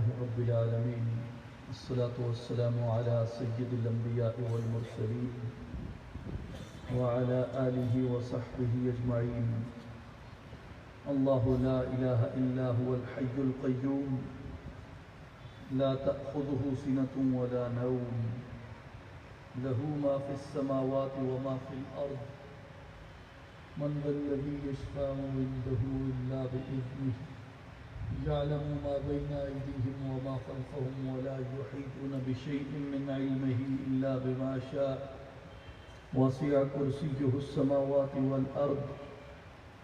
لله رب العالمين الصلاة والسلام على سيد الأنبياء والمرسلين وعلى آله وصحبه أجمعين. الله لا إله إلا هو الحي القيوم لا تأخذه سنة ولا نوم له ما في السماوات وما في الأرض من ذا الذي يشفع عنده إلا بإذنه يعلم ما بين أيديهم وما خلفهم ولا يحيطون بشيء من علمه إلا بما شاء وسع كرسيه السماوات والأرض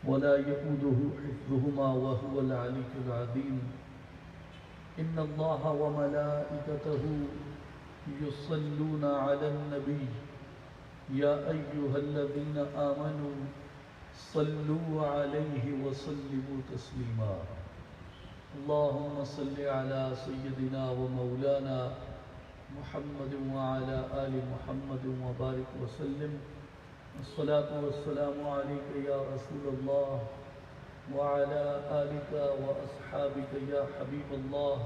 ولا يؤوده حفظهما وهو العلي العظيم. إن الله وملائكته يصلون على النبي يا أيها الذين آمنوا صلوا عليه وسلموا تسليما. اللهم صل على سيدنا ومولانا محمد وعلى آل محمد وبارك وسلم. الصلاة والسلام عليك يا رسول الله وعلى آلك وأصحابك يا حبيب الله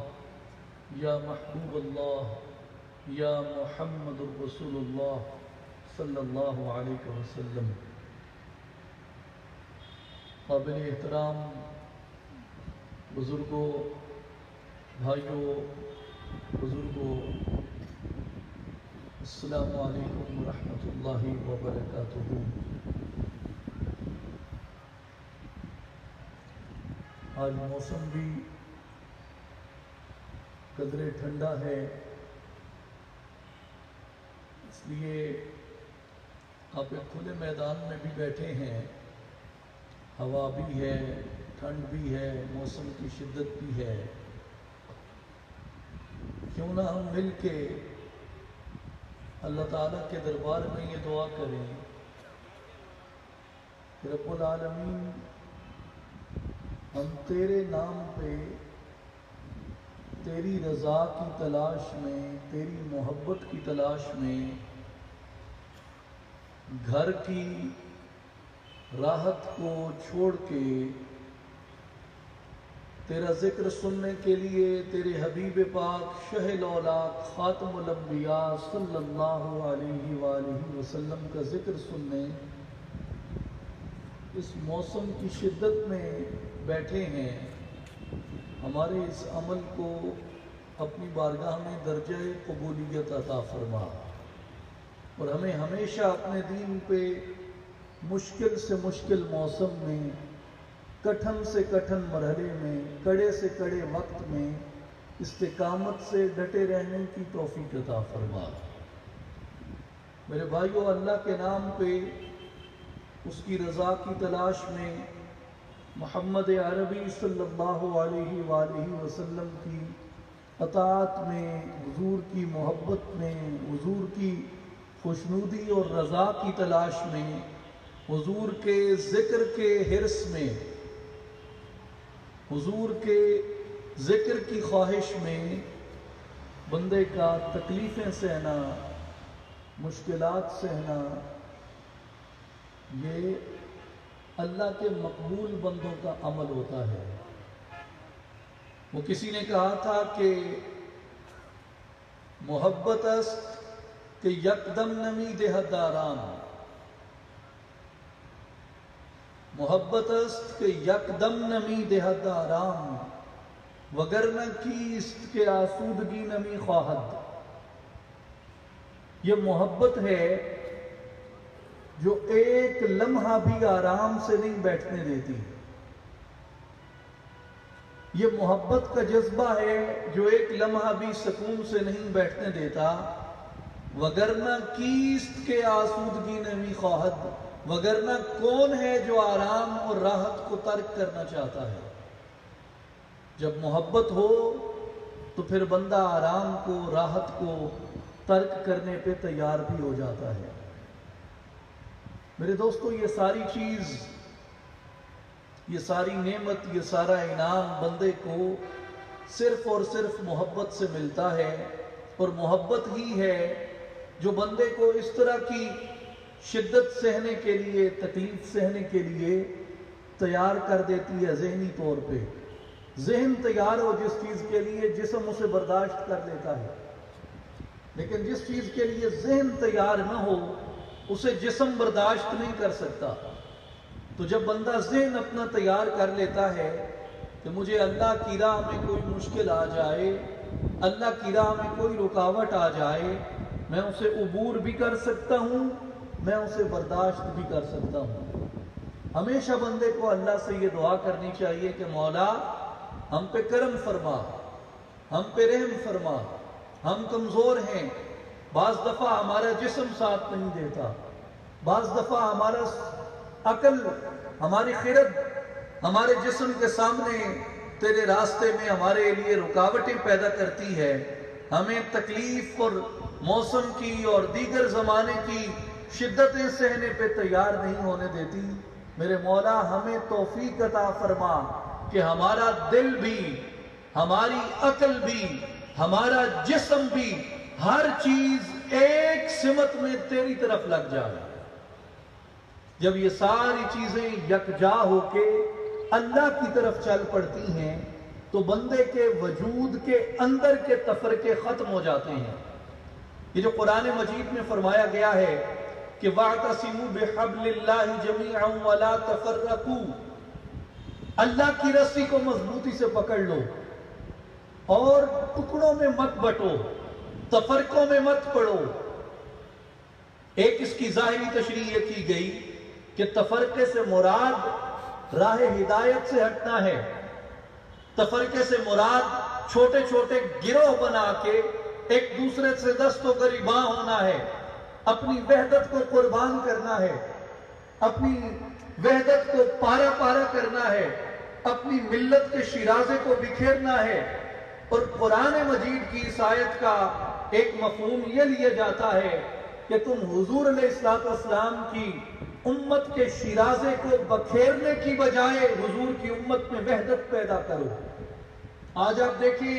يا محبوب الله یا محمد رسول اللہ صلی اللہ علیہ وسلم. قابل احترام بزرگوں، بھائیوں، بزرگوں، السلام علیکم ورحمۃ اللہ وبرکاتہ. آج موسم بھی قدرے ٹھنڈا ہے، اس لیے آپ ایک کھلے میدان میں بھی بیٹھے ہیں، ہوا بھی ہے، ٹھنڈ بھی ہے، موسم کی شدت بھی ہے. کیوں نہ ہم مل کے اللہ تعالیٰ کے دربار میں یہ دعا کریں کہ رب العالمین ہم تیرے نام پہ تیری رضا کی تلاش میں، تیری محبت کی تلاش میں گھر کی راحت کو چھوڑ کے تیرا ذکر سننے کے لیے تیرے حبیب پاک شہ الاولاق خاتم الانبیاء صلی اللہ علیہ وآلہ وسلم کا ذکر سننے اس موسم کی شدت میں بیٹھے ہیں. ہمارے اس عمل کو اپنی بارگاہ میں درجہ قبولیت عطا فرما اور ہمیں ہمیشہ اپنے دین پہ مشکل سے مشکل موسم میں، کٹھن سے کٹھن مرحلے میں، کڑے سے کڑے وقت میں استقامت سے ڈٹے رہنے کی توفیق عطا فرما. میرے بھائیو، اللہ کے نام پہ اس کی رضا کی تلاش میں، محمد عربی صلی اللہ علیہ وآلہ وسلم کی اطاعت میں، حضور کی محبت میں، حضور کی خوشنودی اور رضا کی تلاش میں، حضور کے ذکر کے حرص میں، حضور کے ذکر کی خواہش میں بندے کا تکلیفیں سہنا، مشکلات سہنا، یہ اللہ کے مقبول بندوں کا عمل ہوتا ہے. وہ کسی نے کہا تھا کہ محبت است کہ یکدم نمی دہد آرام، محبت است کہ یکدم نمی دہد آرام، وگرنہ کیست کہ آسودگی نمی خواہد. یہ محبت ہے جو ایک لمحہ بھی آرام سے نہیں بیٹھنے دیتی. یہ محبت کا جذبہ ہے جو ایک لمحہ بھی سکون سے نہیں بیٹھنے دیتا. وگرنہ کیست کے آسودگی نمی خواہد، وگرنہ کون ہے جو آرام اور راحت کو ترک کرنا چاہتا ہے. جب محبت ہو تو پھر بندہ آرام کو، راحت کو ترک کرنے پہ تیار بھی ہو جاتا ہے. میرے دوستو، یہ ساری چیز، یہ ساری نعمت، یہ سارا انعام بندے کو صرف اور صرف محبت سے ملتا ہے. اور محبت ہی ہے جو بندے کو اس طرح کی شدت سہنے کے لیے، تکلیف سہنے کے لیے تیار کر دیتی ہے ذہنی طور پہ. ذہن تیار ہو جس چیز کے لیے جسم اسے برداشت کر لیتا ہے، لیکن جس چیز کے لیے ذہن تیار نہ ہو اسے جسم برداشت نہیں کر سکتا۔ تو جب بندہ ذہن اپنا تیار کر لیتا ہے کہ مجھے اللہ کی راہ میں کوئی مشکل آ جائے، اللہ کی راہ میں کوئی رکاوٹ آ جائے، میں اسے عبور بھی کر سکتا ہوں، میں اسے برداشت بھی کر سکتا ہوں۔ ہمیشہ بندے کو اللہ سے یہ دعا کرنی چاہیے کہ مولا ہم پہ کرم فرما، ہم پہ رحم فرما، ہم کمزور ہیں، بعض دفعہ ہمارا جسم ساتھ نہیں دیتا، بعض دفعہ ہمارا عقل، ہماری خرد ہمارے جسم کے سامنے تیرے راستے میں ہمارے لیے رکاوٹیں پیدا کرتی ہے، ہمیں تکلیف اور موسم کی اور دیگر زمانے کی شدتیں سہنے پہ تیار نہیں ہونے دیتی۔ میرے مولا ہمیں توفیق عطا فرما کہ ہمارا دل بھی، ہماری عقل بھی، ہمارا جسم بھی، ہر چیز ایک سمت میں تیری طرف لگ جائے۔ جب یہ ساری چیزیں یکجا ہو کے اللہ کی طرف چل پڑتی ہیں تو بندے کے وجود کے اندر کے تفرقے ختم ہو جاتے ہیں۔ یہ جو قرآن مجید میں فرمایا گیا ہے کہ وَاعْتَصِمُوا بِحَبْلِ اللَّهِ جَمِيعًا وَلَا تَفَرَّقُوا، اللہ کی رسی کو مضبوطی سے پکڑ لو اور ٹکڑوں میں مت بٹو، تفرقوں میں مت پڑو۔ ایک اس کی ظاہری تشریح یہ کی گئی کہ تفرقے سے مراد راہ ہدایت سے ہٹنا ہے، تفرقے سے مراد چھوٹے چھوٹے گروہ بنا کے ایک دوسرے سے دست و گریباں ہونا ہے، اپنی وحدت کو قربان کرنا ہے، اپنی وحدت کو پارا پارا کرنا ہے، اپنی ملت کے شیرازے کو بکھیرنا ہے۔ اور قرآن مجید کی اس آیت کا ایک مفہوم یہ لیا جاتا ہے کہ تم حضور علیہ السلام کی امت کے شیرازے کو بکھیرنے کی بجائے حضور کی امت میں وحدت پیدا کرو۔ آج آپ دیکھیں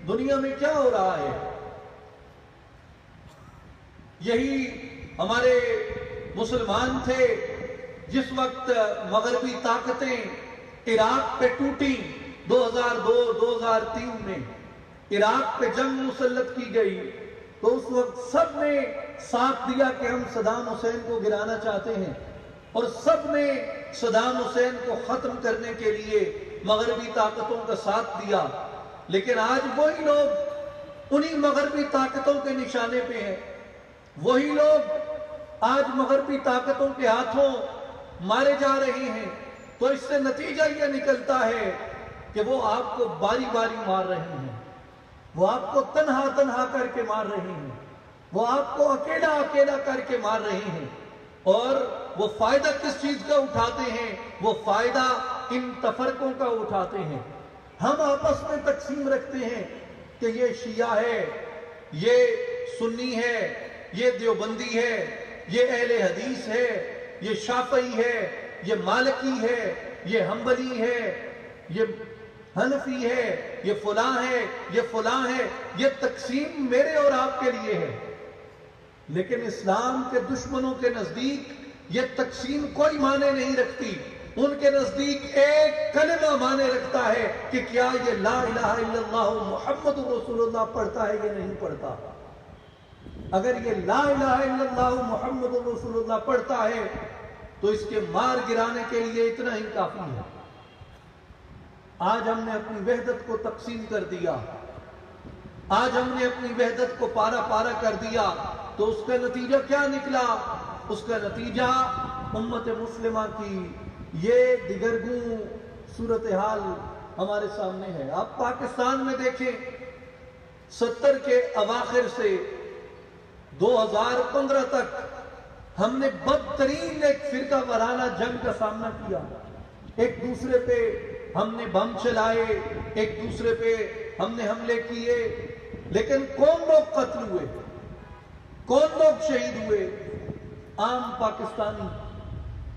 دنیا میں کیا ہو رہا ہے، یہی ہمارے مسلمان تھے جس وقت مغربی طاقتیں عراق پہ ٹوٹی 2002-2003 میں، عراق پہ جنگ مسلط کی گئی، تو اس وقت سب نے ساتھ دیا کہ ہم صدام حسین کو گرانا چاہتے ہیں، اور سب نے صدام حسین کو ختم کرنے کے لیے مغربی طاقتوں کا ساتھ دیا۔ لیکن آج وہی لوگ انہی مغربی طاقتوں کے نشانے پہ ہیں، وہی لوگ آج مغربی طاقتوں کے ہاتھوں مارے جا رہے ہیں۔ تو اس سے نتیجہ یہ نکلتا ہے کہ وہ آپ کو باری باری مار رہے ہیں، وہ آپ کو تنہا تنہا کر کے مار رہے ہیں، وہ آپ کو اکیلا اکیلا کر کے مار رہے ہیں، اور وہ فائدہ کس چیز کا اٹھاتے ہیں؟ وہ فائدہ ان تفرقوں کا اٹھاتے ہیں۔ ہم آپس میں تقسیم رکھتے ہیں کہ یہ شیعہ ہے، یہ سنی ہے، یہ دیوبندی ہے، یہ اہل حدیث ہے، یہ شافعی ہے، یہ مالکی ہے، یہ حنبلی ہے، یہ حنفی ہے، یہ فلاں ہے، یہ فلاں ہے۔ یہ تقسیم میرے اور آپ کے لیے ہے، لیکن اسلام کے دشمنوں کے نزدیک یہ تقسیم کوئی معنی نہیں رکھتی۔ ان کے نزدیک ایک کلمہ معنی رکھتا ہے کہ کیا یہ لا الہ الا اللہ محمد رسول اللہ پڑھتا ہے یا نہیں پڑھتا۔ اگر یہ لا الہ الا اللہ محمد رسول اللہ پڑھتا ہے تو اس کے مار گرانے کے لیے اتنا ہی کافی ہے۔ آج ہم نے اپنی وحدت کو تقسیم کر دیا، آج ہم نے اپنی وحدت کو پارا پارا کر دیا، تو اس کا نتیجہ کیا نکلا؟ اس کا نتیجہ امت مسلمہ کی یہ دگرگوں صورتحال ہمارے سامنے ہے۔ آپ پاکستان میں دیکھیں، 70 کے اواخر سے 2015 تک ہم نے بدترین ایک فرقہ وارانہ جنگ کا سامنا کیا۔ ایک دوسرے پہ ہم نے بم چلائے، ایک دوسرے پہ ہم نے حملے کیے، لیکن کون لوگ قتل ہوئے، کون لوگ شہید ہوئے؟ عام پاکستانی،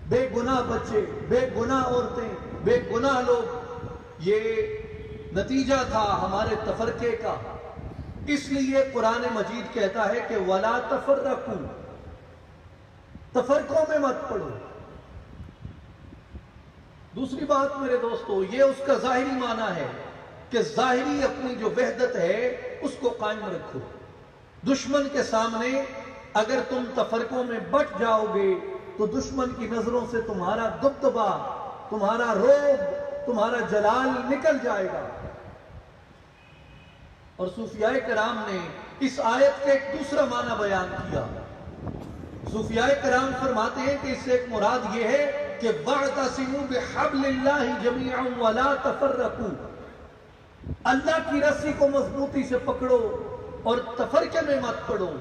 بے گناہ بچے، بے گناہ عورتیں، بے گناہ لوگ۔ یہ نتیجہ تھا ہمارے تفرقے کا۔ اس لیے قرآن مجید کہتا ہے کہ وَلَا تَفَرَّقُوا، تفرقوں میں مت پڑو۔ دوسری بات میرے دوستو، یہ اس کا ظاہری معنی ہے کہ ظاہری اپنی جو وحدت ہے اس کو قائم رکھو. دشمن کے سامنے اگر تم تفرقوں میں بٹ جاؤ گے تو دشمن کی نظروں سے تمہارا دبدبا، تمہارا رعب، تمہارا جلال نکل جائے گا. اور صوفیاء کرام نے اس آیت کا ایک دوسرا معنی بیان کیا. صوفیاء کرام فرماتے ہیں کہ اس سے ایک مراد یہ ہے کہ وَاعْتَصِمُوا بِحَبْلِ اللَّهِ جَمِيعًا وَلَا تَفَرَّقُوا، اللہ کی رسی کو مضبوطی سے پکڑو اور تفرقے میں مت پڑو.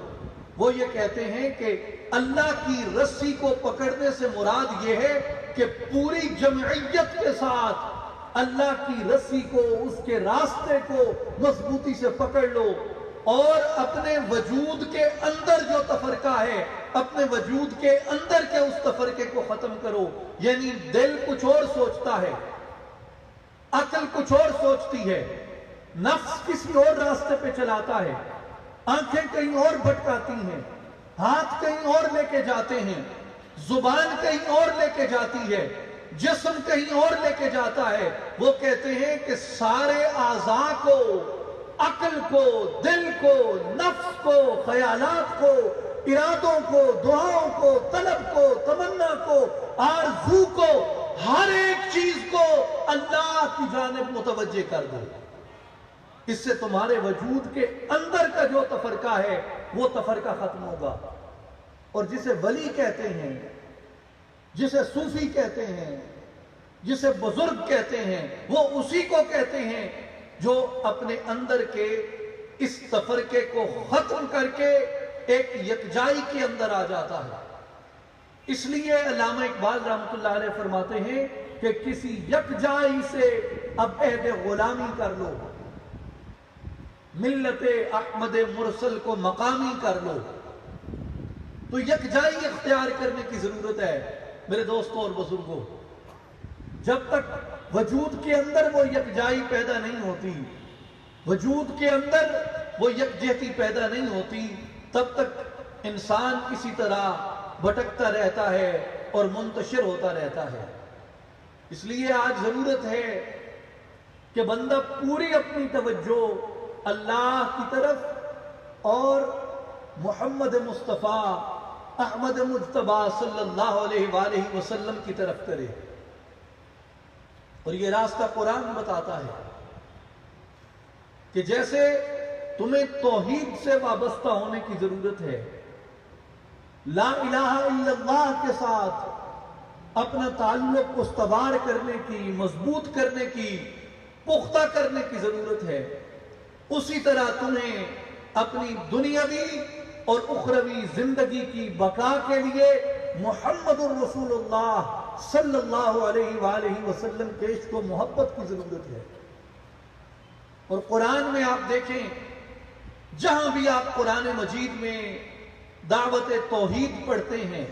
وہ یہ کہتے ہیں کہ اللہ کی رسی کو پکڑنے سے مراد یہ ہے کہ پوری جمعیت کے ساتھ اللہ کی رسی کو، اس کے راستے کو مضبوطی سے پکڑ لو اور اپنے وجود کے اندر جو تفرقہ ہے، اپنے وجود کے اندر کے اس تفرقے کو ختم کرو. یعنی دل کچھ اور سوچتا ہے، عقل کچھ اور سوچتی ہے، نفس کسی اور راستے پہ چلاتا ہے، آنکھیں کہیں اور بھٹکاتی ہیں، ہاتھ کہیں اور لے کے جاتے ہیں، زبان کہیں اور لے کے جاتی ہے، جسم کہیں اور لے کے جاتا ہے. وہ کہتے ہیں کہ سارے اعضاء کو، عقل کو، دل کو، نفس کو، خیالات کو، ارادوں کو، دعاؤں کو، طلب کو، تمنا کو، آرزو کو، ہر ایک چیز کو اللہ کی جانب متوجہ کر دو. اس سے تمہارے وجود کے اندر کا جو تفرقہ ہے وہ تفرقہ ختم ہوگا. اور جسے ولی کہتے ہیں، جسے صوفی کہتے ہیں، جسے بزرگ کہتے ہیں، وہ اسی کو کہتے ہیں جو اپنے اندر کے اس تفرقے کو ختم کر کے ایک یکجائی کے اندر آ جاتا ہے. اس لیے علامہ اقبال رحمۃ اللہ علیہ فرماتے ہیں کہ کسی یکجائی سے اب عہد غلامی کر لو، ملت احمد مرسل کو مقامی کر لو. تو یکجائی اختیار کرنے کی ضرورت ہے میرے دوستوں اور بزرگوں. جب تک وجود کے اندر وہ یکجائی پیدا نہیں ہوتی، وجود کے اندر وہ یکجہتی پیدا نہیں ہوتی، تب تک انسان اسی طرح بھٹکتا رہتا ہے اور منتشر ہوتا رہتا ہے. اس لیے آج ضرورت ہے کہ بندہ پوری اپنی توجہ اللہ کی طرف اور محمد مصطفیٰ احمد مجتبی صلی اللہ علیہ وآلہ وسلم کی طرف کرے. اور یہ راستہ قرآن بتاتا ہے کہ جیسے تمہیں توحید سے وابستہ ہونے کی ضرورت ہے، لا الہ الا اللہ کے ساتھ اپنا تعلق استوار کرنے کی، مضبوط کرنے کی، پختہ کرنے کی ضرورت ہے، اسی طرح تمہیں اپنی دنیاوی اور اخروی زندگی کی بقا کے لیے محمد الرسول اللہ صلی اللہ علیہ وآلہ وسلم کے عشق و محبت کی ضرورت ہے. اور قرآن میں آپ دیکھیں، جہاں بھی آپ قرآن مجید میں دعوت توحید پڑھتے ہیں،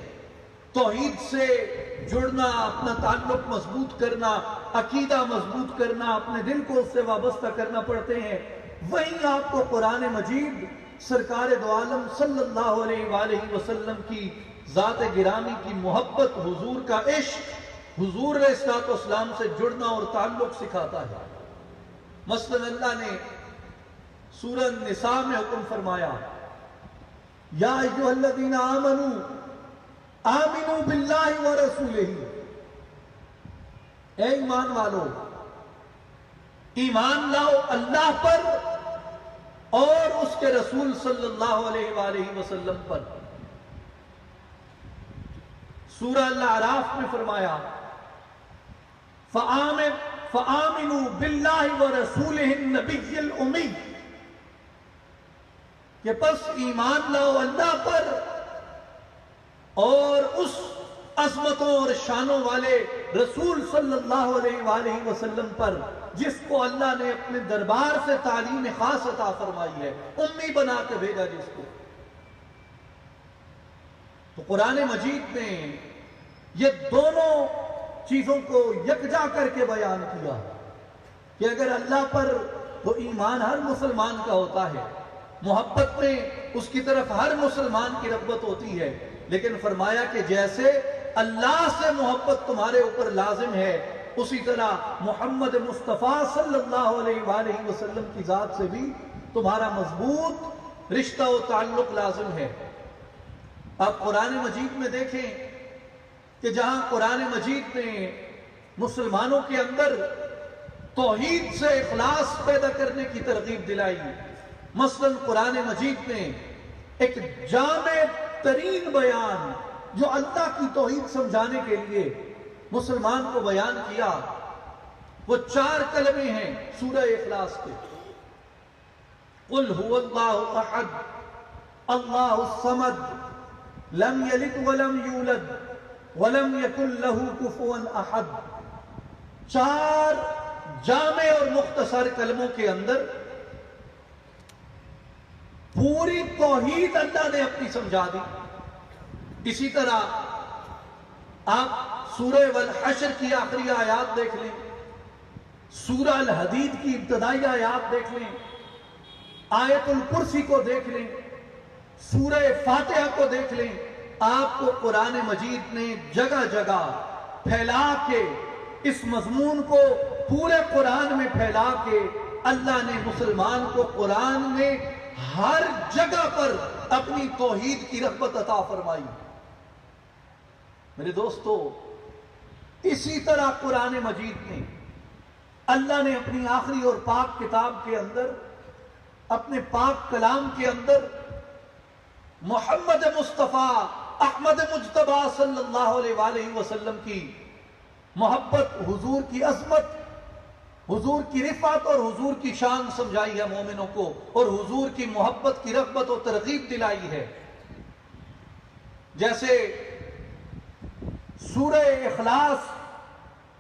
توحید سے جڑنا، اپنا تعلق مضبوط کرنا، عقیدہ مضبوط کرنا، اپنے دل کو اس سے وابستہ کرنا پڑھتے ہیں، وہیں آپ کو قرآن مجید سرکار دو عالم صلی اللہ علیہ وآلہ وسلم کی ذات گرامی کی محبت، حضور کا عشق، حضور علیہ الصلوۃ والسلام سے جڑنا اور تعلق سکھاتا ہے. مثلا اللہ نے سورہ النساء میں حکم فرمایا، یا ایھا الذین آمنوا آمنوا باللہ ورسولہ، اے ایمان والو ایمان لاؤ اللہ پر اور اس کے رسول صلی اللہ علیہ وآلہ وسلم پر. سورہ الاعراف میں فرمایا، فآمنوا باللہ ورسولہ النبی الأمی، کہ پس ایمان لاؤ اللہ پر اور اس عظمتوں اور شانوں والے رسول صلی اللہ علیہ وآلہ وسلم پر جس کو اللہ نے اپنے دربار سے تعلیم خاص عطا فرمائی ہے، امی بنا کے بھیجا جس کو. تو قرآن مجید نے یہ دونوں چیزوں کو یکجا کر کے بیان کیا کہ اگر اللہ پر تو ایمان ہر مسلمان کا ہوتا ہے، محبت میں اس کی طرف ہر مسلمان کی رغبت ہوتی ہے، لیکن فرمایا کہ جیسے اللہ سے محبت تمہارے اوپر لازم ہے، اسی طرح محمد مصطفیٰ صلی اللہ علیہ وآلہ وسلم کی ذات سے بھی تمہارا مضبوط رشتہ و تعلق لازم ہے۔ آپ قرآن مجید میں دیکھیں کہ جہاں قرآن مجید نے مسلمانوں کے اندر توحید سے اخلاص پیدا کرنے کی ترغیب دلائی، مثلا قرآن مجید نے ایک جامع ترین بیان جو اللہ کی توحید سمجھانے کے لیے مسلمان کو بیان کیا، وہ 4 کلمے ہیں سورہ اخلاص کے۔ قل هو اللہ احد اللہ الصمد لم یلد ولم یولد ولم یکن لہ کفوا احد۔ 4 جامع اور مختصر کلموں کے اندر پوری توحید اللہ نے اپنی سمجھا دی۔ اسی طرح آپ سورہ والحشر کی آخری آیات دیکھ لیں، سورہ الحدید کی ابتدائی آیات دیکھ لیں، آیت الکرسی کو دیکھ لیں، سورہ فاتحہ کو دیکھ لیں، آپ کو قرآن مجید نے جگہ جگہ پھیلا کے اس مضمون کو پورے قرآن میں پھیلا کے اللہ نے مسلمان کو قرآن میں ہر جگہ پر اپنی توحید کی رغبت عطا فرمائی۔ میرے دوستو، اسی طرح قرآن مجید نے اللہ نے اپنی آخری اور پاک کتاب کے اندر، اپنے پاک کلام کے اندر محمد مصطفیٰ احمد مجتبیٰ صلی اللہ علیہ وآلہ وسلم کی محبت، حضور کی عظمت، حضور کی رفعت اور حضور کی شان سمجھائی ہے مومنوں کو، اور حضور کی محبت کی رغبت و ترغیب دلائی ہے۔ جیسے سورہ اخلاص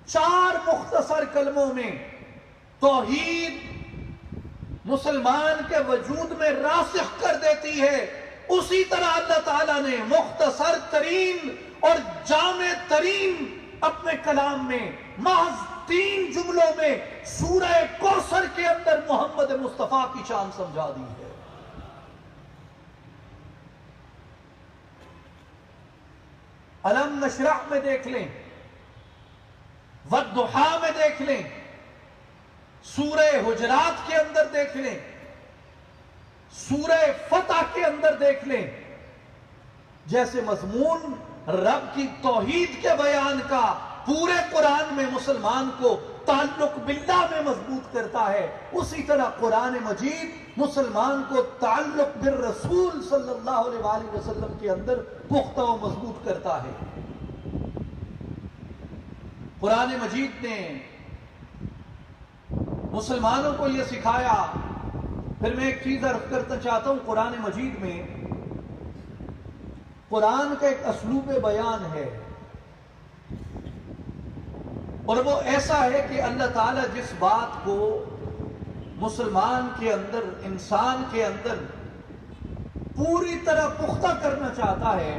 4 مختصر کلموں میں توحید مسلمان کے وجود میں راسخ کر دیتی ہے، اسی طرح اللہ تعالیٰ نے مختصر ترین اور جامع ترین اپنے کلام میں محض 3 جملوں میں سورہ کوثر کے اندر محمد مصطفیٰ کی شان سمجھا دی ہے۔ علم نشرح میں دیکھ لیں، والضحا میں دیکھ لیں، سورہ حجرات کے اندر دیکھ لیں، سورہ فتح کے اندر دیکھ لیں، جیسے مضمون رب کی توحید کے بیان کا پورے قرآن میں مسلمان کو تعلق باللہ میں مضبوط کرتا ہے، اسی طرح قرآن مجید مسلمان کو تعلق بالرسول صلی اللہ علیہ وآلہ وسلم کے اندر پختہ و مضبوط کرتا ہے۔ قرآن مجید نے مسلمانوں کو یہ سکھایا۔ پھر میں ایک چیز عرض کرنا چاہتا ہوں، قرآن مجید میں قرآن کا ایک اسلوب بیان ہے، اور وہ ایسا ہے کہ اللہ تعالیٰ جس بات کو مسلمان کے اندر، انسان کے اندر پوری طرح پختہ کرنا چاہتا ہے،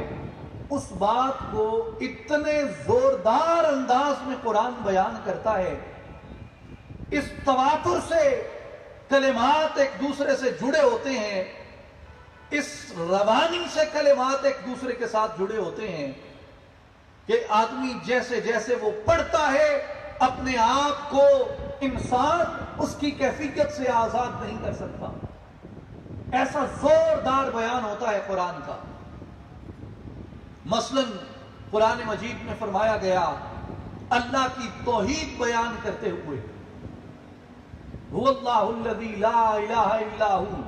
اس بات کو اتنے زوردار انداز میں قرآن بیان کرتا ہے، اس تواتر سے کلمات ایک دوسرے سے جڑے ہوتے ہیں، اس روانی سے کلمات ایک دوسرے کے ساتھ جڑے ہوتے ہیں کہ آدمی جیسے جیسے وہ پڑھتا ہے اپنے آپ کو انسان اس کی کیفیت سے آزاد نہیں کر سکتا۔ ایسا زوردار بیان ہوتا ہے قرآن کا۔ مثلا قرآن مجید میں فرمایا گیا اللہ کی توحید بیان کرتے ہوئے، هو اللہ الذی لا الہ الا ہو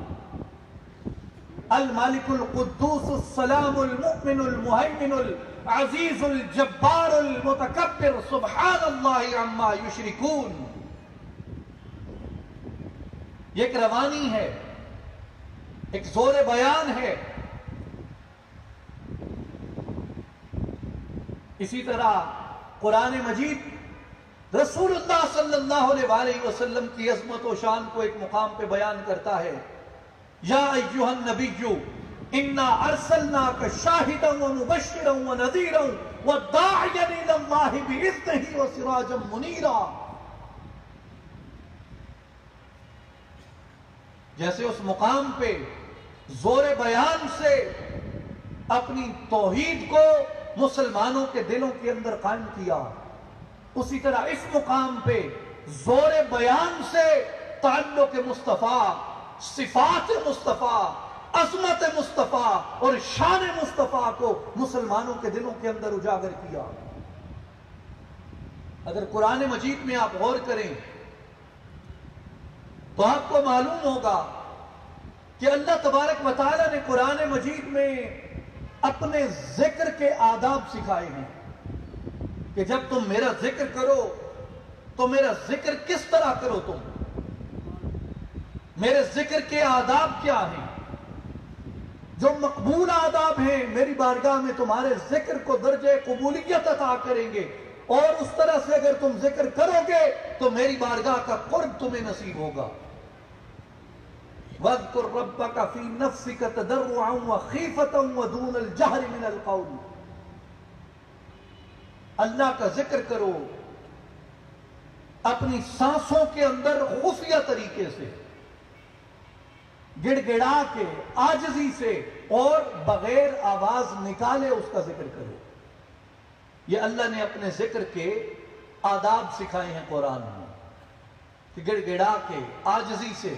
الملک القدوس السلام المؤمن المہیمن العزیز الجبار المتکبر سبحان اللہ عما یشرکون۔ یہ ایک روانی ہے، ایک زور بیان ہے۔ اسی طرح قرآن مجید رسول اللہ صلی اللہ علیہ وآلہ وسلم کی عظمت و شان کو ایک مقام پہ بیان کرتا ہے۔ یا ایھا النبی انا ارسلناک شاہدا ومبشرا ونذیرا وداعیا الی اللہ باذنہ وسراجا منیرا۔ جیسے اس مقام پہ زور بیان سے اپنی توحید کو مسلمانوں کے دلوں کے اندر قائم کیا، اسی طرح اس مقام پہ زور بیان سے تعلق مصطفیٰ، صفات مصطفیٰ، عظمت مصطفیٰ اور شان مصطفیٰ کو مسلمانوں کے دلوں کے اندر اجاگر کیا۔ اگر قرآن مجید میں آپ غور کریں تو آپ کو معلوم ہوگا کہ اللہ تبارک و تعالیٰ نے قرآن مجید میں اپنے ذکر کے آداب سکھائے ہیں کہ جب تم میرا ذکر کرو تو میرا ذکر کس طرح کرو، تم میرے ذکر کے آداب کیا ہیں، جو مقبول آداب ہیں میری بارگاہ میں تمہارے ذکر کو درجہ قبولیت عطا کریں گے، اور اس طرح سے اگر تم ذکر کرو گے تو میری بارگاہ کا قرب تمہیں نصیب ہوگا۔ وَاذْكُرْ رَبَّكَ فِي نَفْسِكَ تَضَرُّعًا وَخِيفَةً وَدُونَ الْجَهْرِ مِنَ الْقَوْلِ، اللہ کا ذکر کرو اپنی سانسوں کے اندر خفیہ طریقے سے، گڑ گڑا کے، عاجزی سے اور بغیر آواز نکالے اس کا ذکر کرو۔ یہ اللہ نے اپنے ذکر کے آداب سکھائے ہیں قرآن میں کہ گڑ گڑا کے، عاجزی سے،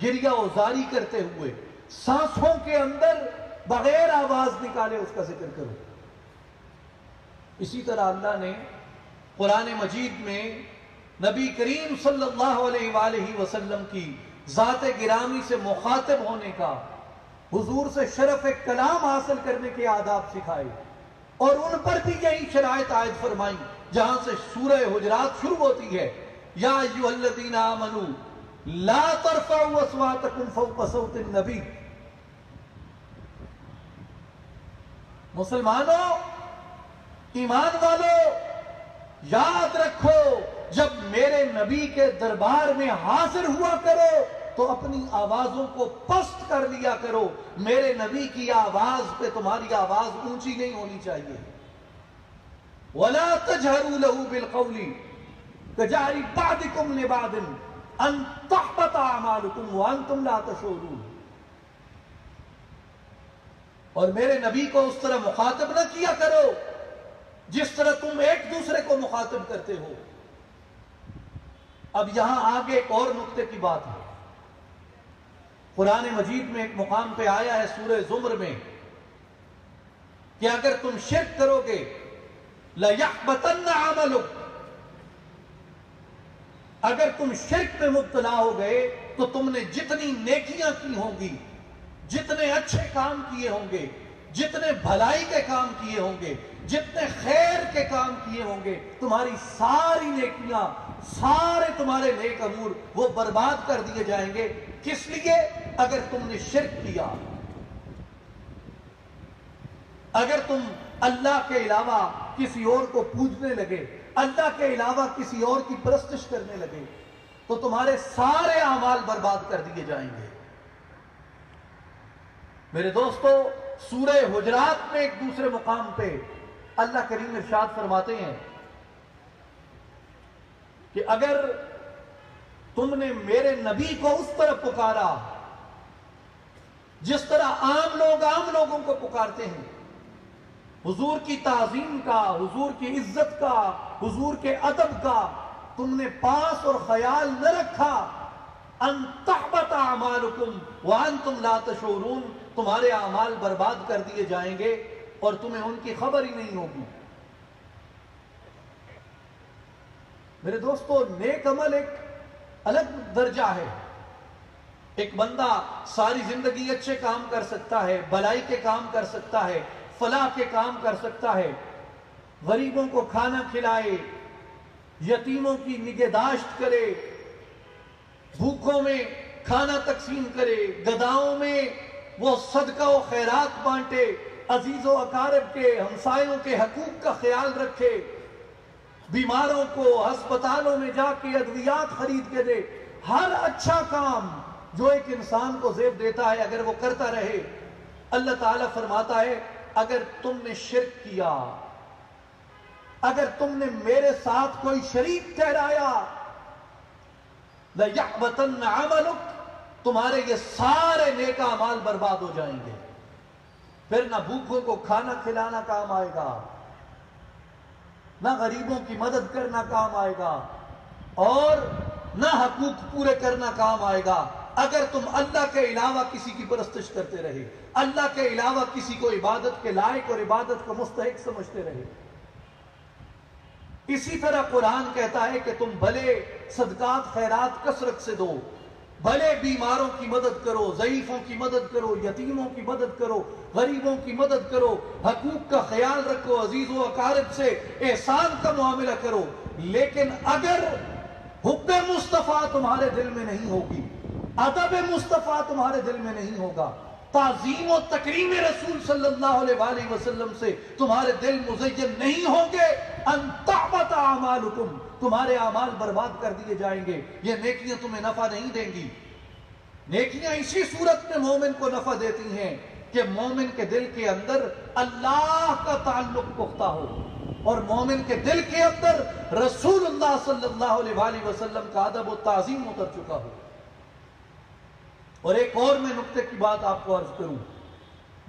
گریہ وزاری کرتے ہوئے، سانسوں کے اندر بغیر آواز نکالے اس کا ذکر کرو۔ اسی طرح اللہ نے قرآن مجید میں نبی کریم صلی اللہ علیہ وآلہ وسلم کی ذات گرامی سے مخاطب ہونے کا، حضور سے شرف کلام حاصل کرنے کے آداب سکھائے، اور ان پر بھی یہی شرائط عائد فرمائی جہاں سے سورہ حجرات شروع ہوتی ہے، یا ایھا الذین آمنوا لا ترفعوا اصواتکم فوق صوت النبی۔ مسلمانوں، ایمان والو، یاد رکھو جب میرے نبی کے دربار میں حاضر ہوا کرو تو اپنی آوازوں کو پست کر لیا کرو، میرے نبی کی آواز پہ تمہاری آواز اونچی نہیں ہونی چاہیے۔ وَلَا تَجْهَرُوا لَهُ بِالْقَوْلِ كَجَهْرِ بَعْضِكُمْ لِبَعْضٍ أَن تَحْبَطَ أَعْمَالُكُمْ وَأَنْتُمْ لَا تَشْعُرُونَ۔ اور میرے نبی کو اس طرح مخاطب نہ کیا کرو جس طرح تم ایک دوسرے کو مخاطب کرتے ہو۔ اب یہاں آگے ایک اور نقطے کی بات ہے۔ قرآن مجید میں ایک مقام پہ آیا ہے سورہ زمر میں کہ اگر تم شرک کرو گے لَيَحْبَطَنَّ عَمَلُكَ، اگر تم شرک میں مبتلا ہو گئے تو تم نے جتنی نیکیاں کی ہوں گی، جتنے اچھے کام کیے ہوں گے، جتنے بھلائی کے کام کیے ہوں گے، جتنے خیر کے کام کیے ہوں گے، تمہاری ساری نیکیاں، سارے تمہارے نیک امور وہ برباد کر دیے جائیں گے۔ کس لیے؟ اگر تم نے شرک کیا، اگر تم اللہ کے علاوہ کسی اور کو پوجنے لگے، اللہ کے علاوہ کسی اور کی پرستش کرنے لگے تو تمہارے سارے اعمال برباد کر دیے جائیں گے۔ میرے دوستو، سورہ حجرات میں ایک دوسرے مقام پہ اللہ کریم ارشاد فرماتے ہیں کہ اگر تم نے میرے نبی کو اس طرح پکارا جس طرح عام لوگوں کو پکارتے ہیں، حضور کی تعظیم کا، حضور کی عزت کا، حضور کے ادب کا تم نے پاس اور خیال نہ رکھا، ان تحبط اعمالکم وانتم لا تشعرون، تمہارے اعمال برباد کر دیے جائیں گے اور تمہیں ان کی خبر ہی نہیں ہوگی۔ میرے دوستو، نیک عمل ایک الگ درجہ ہے۔ ایک بندہ ساری زندگی اچھے کام کر سکتا ہے، بھلائی کے کام کر سکتا ہے، فلاح کے کام کر سکتا ہے، غریبوں کو کھانا کھلائے، یتیموں کی نگہداشت کرے، بھوکوں میں کھانا تقسیم کرے، گداؤں میں وہ صدقہ و خیرات بانٹے، عزیز و اقارب کے، ہمسایوں کے حقوق کا خیال رکھے، بیماروں کو ہسپتالوں میں جا کے ادویات خرید کے دے۔ ہر اچھا کام جو ایک انسان کو زیب دیتا ہے اگر وہ کرتا رہے، اللہ تعالیٰ فرماتا ہے اگر تم نے شرک کیا، اگر تم نے میرے ساتھ کوئی شریک ٹھہرایا، لَيَحْبَطَنَّ عَمَلُكَ، تمہارے یہ سارے نیک اعمال برباد ہو جائیں گے، پھر نہ بھوکوں کو کھانا کھلانا کام آئے گا، نہ غریبوں کی مدد کرنا کام آئے گا اور نہ حقوق پورے کرنا کام آئے گا اگر تم اللہ کے علاوہ کسی کی پرستش کرتے رہے، اللہ کے علاوہ کسی کو عبادت کے لائق اور عبادت کا مستحق سمجھتے رہے۔ اسی طرح قرآن کہتا ہے کہ تم بھلے صدقات خیرات کثرت سے دو، بھلے بیماروں کی مدد کرو، ضعیفوں کی مدد کرو، یتیموں کی مدد کرو، غریبوں کی مدد کرو، حقوق کا خیال رکھو، عزیز و اقارب سے احسان کا معاملہ کرو، لیکن اگر حب مصطفیٰ تمہارے دل میں نہیں ہوگی، ادب مصطفیٰ تمہارے دل میں نہیں ہوگا، تعظیم و تکریم رسول صلی اللہ علیہ وآلہ وسلم سے تمہارے دل مزین نہیں ہوں گے، ان تحبط اعمالکم، تمہارے اعمال برباد کر دیے جائیں گے، یہ نیکیاں تمہیں نفع نہیں دیں گی۔ نیکیاں اسی صورت میں مومن کو نفع دیتی ہیں کہ مومن کے دل کے اندر اللہ کا تعلق پختہ ہو اور مومن کے دل کے اندر رسول اللہ صلی اللہ علیہ وآلہ وسلم کا ادب و تعظیم اتر چکا ہو۔ اور ایک اور میں نقطے کی بات آپ کو عرض کروں،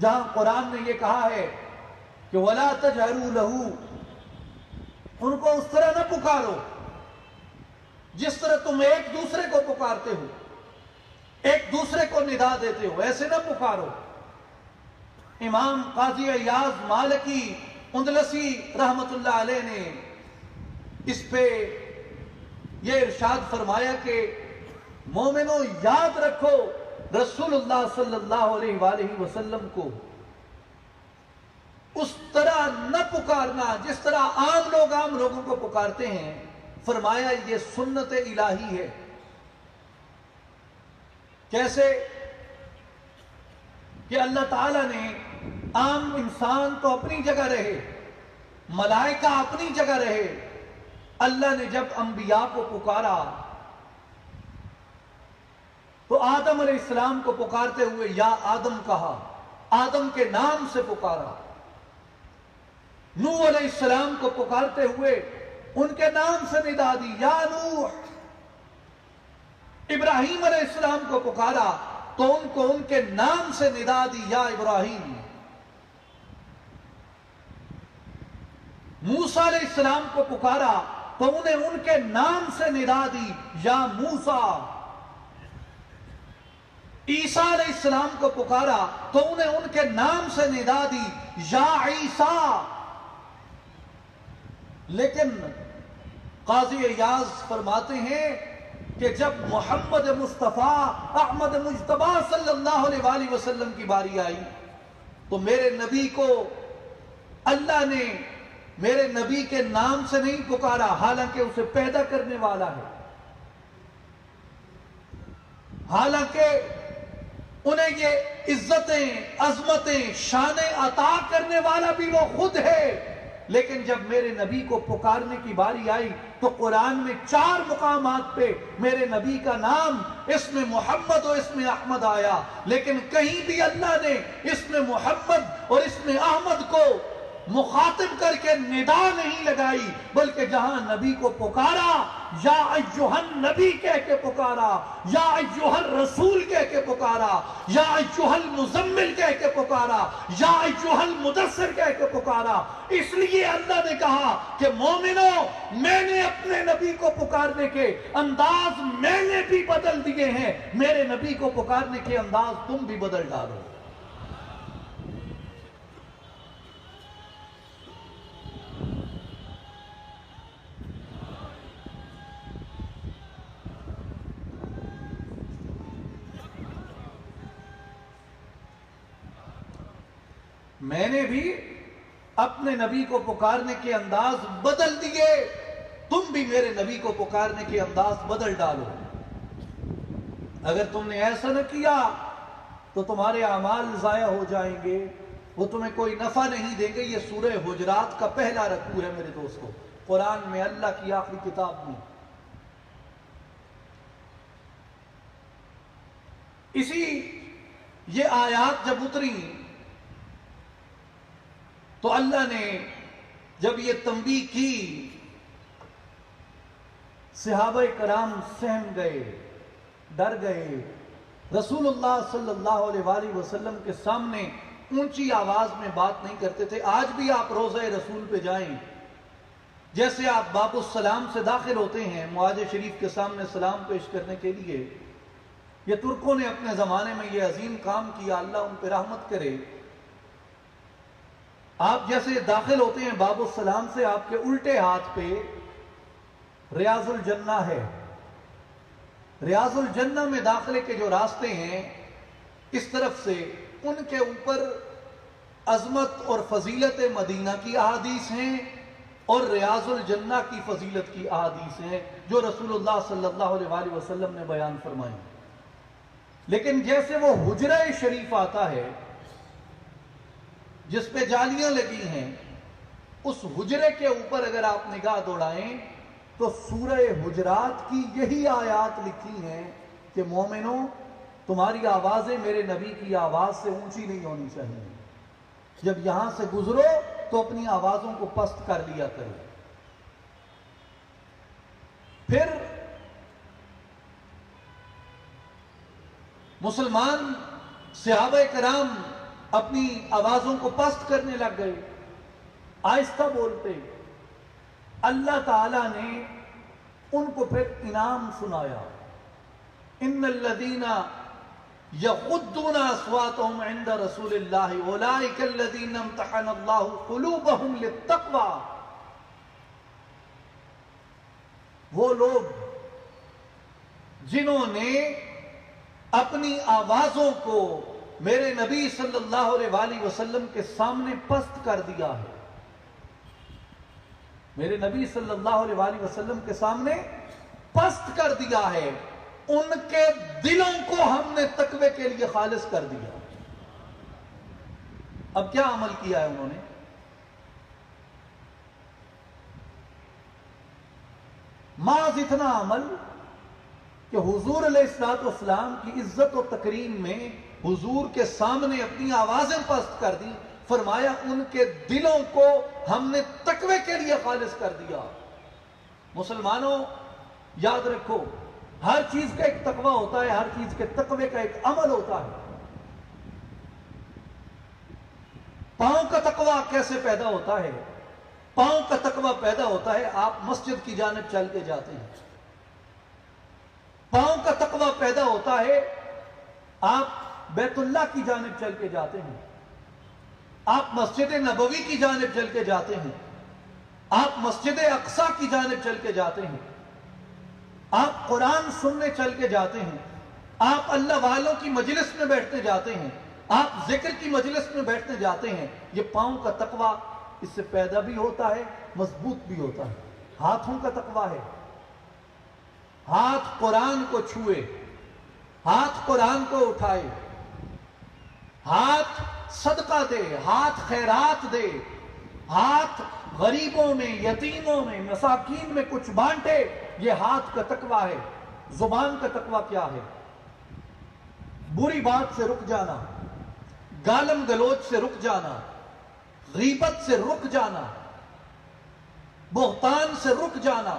جہاں قرآن نے یہ کہا ہے کہ وَلَا تَجْهَرُوا لَهُ، ان کو اس طرح نہ پکارو جس طرح تم ایک دوسرے کو پکارتے ہو، ایک دوسرے کو ندا دیتے ہو، ایسے نہ پکارو۔ امام قاضی عیاض مالکی اندلسی رحمت اللہ علیہ نے اس پہ یہ ارشاد فرمایا کہ مومنوں یاد رکھو رسول اللہ صلی اللہ علیہ وآلہ وسلم کو اس طرح نہ پکارنا جس طرح عام لوگوں کو پکارتے ہیں۔ فرمایا یہ سنت الہی ہے۔ کیسے کہ اللہ تعالیٰ نے عام انسان تو اپنی جگہ رہے، ملائکہ اپنی جگہ رہے، اللہ نے جب انبیاء کو پکارا تو آدم علیہ السلام کو پکارتے ہوئے یا آدم کہا، آدم کے نام سے پکارا۔ نوح علیہ السلام کو پکارتے ہوئے ان کے نام سے ندا دی، یا نوح۔ ابراہیم علیہ السلام کو پکارا تو ان کو ان کے نام سے ندا دی، یا ابراہیم۔ موسیٰ علیہ السلام کو پکارا تو انہیں ان کے نام سے ندا دی، یا موسیٰ۔ عیسیٰ علیہ السلام کو پکارا تو انہیں ان کے نام سے ندا دی، یا عیسیٰ۔ لیکن قاضی عیاض فرماتے ہیں کہ جب محمد مصطفیٰ احمد مجتبیٰ صلی اللہ علیہ وآلہ وسلم کی باری آئی تو میرے نبی کو اللہ نے میرے نبی کے نام سے نہیں پکارا، حالانکہ اسے پیدا کرنے والا ہے، حالانکہ انہیں یہ عزتیں، عظمتیں، شانیں عطا کرنے والا بھی وہ خود ہے، لیکن جب میرے نبی کو پکارنے کی باری آئی تو قرآن میں 4 مقامات پہ میرے نبی کا نام اسم محمد اور اسم احمد آیا، لیکن کہیں بھی اللہ نے اسم محمد اور اسم احمد کو مخاطب کر کے ندا نہیں لگائی، بلکہ جہاں نبی کو پکارا یا ایھا النبی کہہ کے پکارا، یا ایھا الرسول کہہ کے پکارا، یا ایھا المزمل کہہ کے پکارا، یا ایھا المدثر کہہ کے پکارا۔ اس لیے اللہ نے کہا کہ مومنوں، میں نے اپنے نبی کو پکارنے کے انداز میں نے بھی بدل دیے ہیں، میرے نبی کو پکارنے کے انداز تم بھی بدل ڈالو۔ میں نے بھی اپنے نبی کو پکارنے کے انداز بدل دیے، تم بھی میرے نبی کو پکارنے کے انداز بدل ڈالو۔ اگر تم نے ایسا نہ کیا تو تمہارے اعمال ضائع ہو جائیں گے، وہ تمہیں کوئی نفع نہیں دیں گے۔ یہ سورہ حجرات کا پہلا رکوع ہے میرے دوستو، قرآن میں اللہ کی آخری کتاب میں۔ اسی یہ آیات جب اتری تو اللہ نے جب یہ تنبیہ کی، صحابہ کرام سہم گئے، ڈر گئے، رسول اللہ صلی اللہ علیہ وآلہ وسلم کے سامنے اونچی آواز میں بات نہیں کرتے تھے۔ آج بھی آپ روضہ رسول پہ جائیں جیسے آپ باب السلام سے داخل ہوتے ہیں معاذ شریف کے سامنے سلام پیش کرنے کے لیے، یہ ترکوں نے اپنے زمانے میں یہ عظیم کام کیا، اللہ ان پہ رحمت کرے۔ آپ جیسے داخل ہوتے ہیں باب السلام سے، آپ کے الٹے ہاتھ پہ ریاض الجنہ ہے۔ ریاض الجنہ میں داخلے کے جو راستے ہیں اس طرف سے، ان کے اوپر عظمت اور فضیلت مدینہ کی احادیث ہیں اور ریاض الجنہ کی فضیلت کی احادیث ہیں جو رسول اللہ صلی اللہ علیہ وآلہ وسلم نے بیان فرمائیں۔ لیکن جیسے وہ حجرہ شریف آتا ہے جس پہ جالیاں لگی ہیں، اس حجرے کے اوپر اگر آپ نگاہ دوڑائیں تو سورہ حجرات کی یہی آیات لکھی ہیں کہ مومنوں، تمہاری آوازیں میرے نبی کی آواز سے اونچی نہیں ہونی چاہیے، جب یہاں سے گزرو تو اپنی آوازوں کو پست کر لیا کرو۔ پھر مسلمان صحابہ کرام اپنی آوازوں کو پست کرنے لگ گئے، آہستہ بولتے۔ اللہ تعالیٰ نے ان کو پھر انعام سنایا، ان الذین یغضون اصواتهم عند رسول اللہ اولئک الذین امتحن اللہ قلوبهم للتقوی۔ وہ لوگ جنہوں نے اپنی آوازوں کو میرے نبی صلی اللہ علیہ وآلہ وسلم کے سامنے پست کر دیا ہے، میرے نبی صلی اللہ علیہ وآلہ وسلم کے سامنے پست کر دیا ہے، ان کے دلوں کو ہم نے تقوی کے لیے خالص کر دیا۔ اب کیا عمل کیا ہے انہوں نے؟ محض اتنا عمل کہ حضور علیہ السلام کی عزت و تکریم میں حضور کے سامنے اپنی آوازیں پست کر دی، فرمایا ان کے دلوں کو ہم نے تقوی کے لیے خالص کر دیا۔ مسلمانوں یاد رکھو، ہر چیز کا ایک تقوی ہوتا ہے، ہر چیز کے تقوی کا ایک عمل ہوتا ہے۔ پاؤں کا تقوی کیسے پیدا ہوتا ہے؟ پاؤں کا تقوی پیدا ہوتا ہے آپ مسجد کی جانب چل کے جاتے ہیں۔ پاؤں کا تقوی پیدا ہوتا ہے آپ بیت اللہ کی جانب چل کے جاتے ہیں، آپ مسجد نبوی کی جانب چل کے جاتے ہیں، آپ مسجد اقصی کی جانب چل کے جاتے ہیں، آپ قرآن سننے چل کے جاتے ہیں، آپ اللہ والوں کی مجلس میں بیٹھنے جاتے ہیں، آپ ذکر کی مجلس میں بیٹھنے جاتے ہیں۔ یہ پاؤں کا تقوی اس سے پیدا بھی ہوتا ہے، مضبوط بھی ہوتا ہے۔ ہاتھوں کا تقوی ہے، ہاتھ قرآن کو چھوئے، ہاتھ قرآن کو اٹھائے، ہاتھ صدقہ دے، ہاتھ خیرات دے، ہاتھ غریبوں میں، یتیموں میں، مساکین میں کچھ بانٹے، یہ ہاتھ کا تقوی ہے۔ زبان کا تقوی کیا ہے؟ بری بات سے رک جانا، گالم گلوچ سے رک جانا، غیبت سے رک جانا، بہتان سے رک جانا،